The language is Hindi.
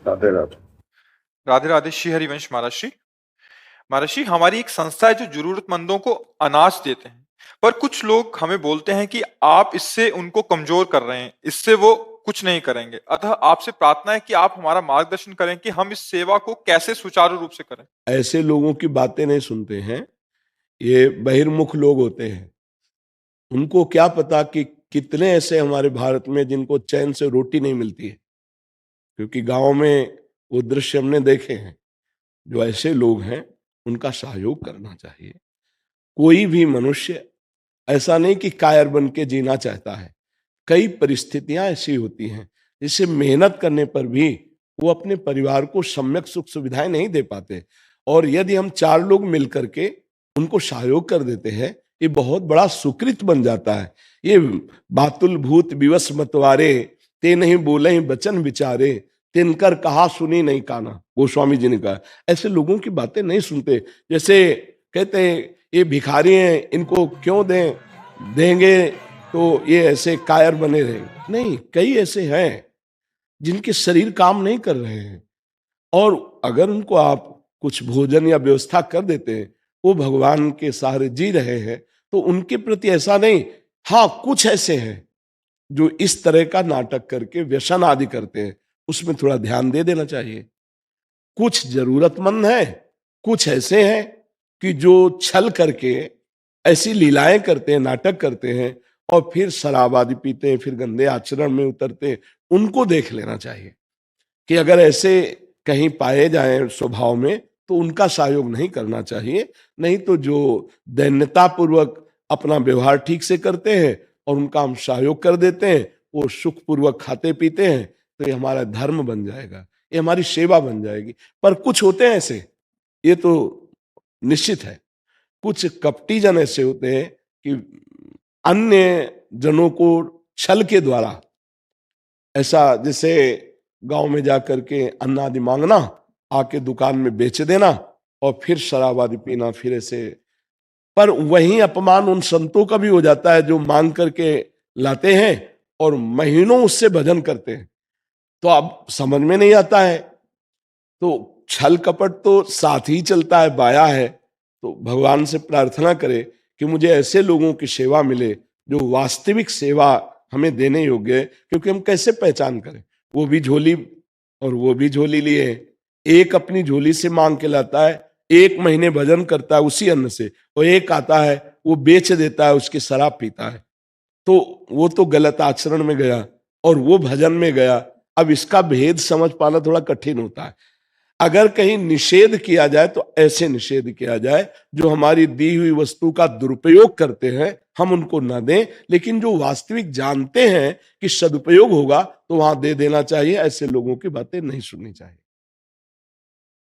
राधे राधे। राधे राधे। श्री हरिवंश महाराज। महाराज जी, हमारी एक संस्था है जो जरूरतमंदों को अनाज देते हैं, पर कुछ लोग हमें बोलते हैं कि आप इससे उनको कमजोर कर रहे हैं, इससे वो कुछ नहीं करेंगे। अतः आपसे प्रार्थना है कि आप हमारा मार्गदर्शन करें कि हम इस सेवा को कैसे सुचारू रूप से करें। ऐसे लोगों की बातें नहीं सुनते हैं, ये बहिर्मुख लोग होते हैं। उनको क्या पता कि कितने ऐसे हमारे भारत में जिनको चैन से रोटी नहीं मिलती है, क्योंकि गांव में वो दृश्य हमने देखे हैं। जो ऐसे लोग हैं उनका सहयोग करना चाहिए। कोई भी मनुष्य ऐसा नहीं कि कायर बन के जीना चाहता है। कई परिस्थितियां ऐसी होती हैं जिससे मेहनत करने पर भी वो अपने परिवार को सम्यक सुख सुविधाएं नहीं दे पाते, और यदि हम चार लोग मिलकर के उनको सहयोग कर देते हैं, ये बहुत बड़ा सुकृत बन जाता है। ये बातुल भूत विवश मतवारे, ते नहीं बोले ही बचन विचारे, तिनकर कहा सुनी नहीं काना, गोस्वामी जी ने कहा। ऐसे लोगों की बातें नहीं सुनते। जैसे कहते हैं ये भिखारी हैं, इनको क्यों देंगे तो ये ऐसे कायर बने रहेंगे। नहीं, कई ऐसे हैं जिनके शरीर काम नहीं कर रहे हैं, और अगर उनको आप कुछ भोजन या व्यवस्था कर देते हैं, वो भगवान के सहारे जी रहे हैं, तो उनके प्रति ऐसा नहीं। हाँ, कुछ ऐसे हैं जो इस तरह का नाटक करके व्यसन आदि करते हैं, उसमें थोड़ा ध्यान दे देना चाहिए। कुछ जरूरतमंद है, कुछ ऐसे हैं कि जो छल करके ऐसी लीलाएं करते हैं, नाटक करते हैं, और फिर शराब आदि पीते हैं, फिर गंदे आचरण में उतरते हैं। उनको देख लेना चाहिए कि अगर ऐसे कहीं पाए जाएं स्वभाव में, तो उनका सहयोग नहीं करना चाहिए। नहीं तो जो दैन्यता पूर्वक अपना व्यवहार ठीक से करते हैं और उनका हम सहयोग कर देते हैं, वो सुख पूर्वक खाते पीते हैं, तो ये हमारा धर्म बन जाएगा, ये हमारी सेवा बन जाएगी। पर कुछ होते हैं ऐसे, ये तो निश्चित है। कुछ कपटी जन ऐसे होते हैं कि अन्य जनों को छल के द्वारा, ऐसा जैसे गांव में जाकर के अन्न आदि मांगना, आके दुकान में बेच देना, और फिर शराब आदि पीना, फिर ऐसे। पर वही अपमान उन संतों का भी हो जाता है जो मांग करके लाते हैं और महीनों उससे भजन करते हैं। तो अब समझ में नहीं आता है। तो छल कपट तो साथ ही चलता है, बाया है। तो भगवान से प्रार्थना करे कि मुझे ऐसे लोगों की सेवा मिले जो वास्तविक सेवा हमें देने योग्य है। क्योंकि हम कैसे पहचान करें, वो भी झोली और वो भी झोली लिए। एक अपनी झोली से मांग के लाता है, एक महीने भजन करता है उसी अन्न से, और एक आता है वो बेच देता है, उसकी शराब पीता है। तो वो तो गलत आचरण में गया और वो भजन में गया। अब इसका भेद समझ पाना थोड़ा कठिन होता है। अगर कहीं निषेध किया जाए तो ऐसे निषेध किया जाए जो हमारी दी हुई वस्तु का दुरुपयोग करते हैं, हम उनको न दें। लेकिन जो वास्तविक जानते हैं कि सदुपयोग होगा, तो वहां दे देना चाहिए। ऐसे लोगों की बातें नहीं सुननी चाहिए।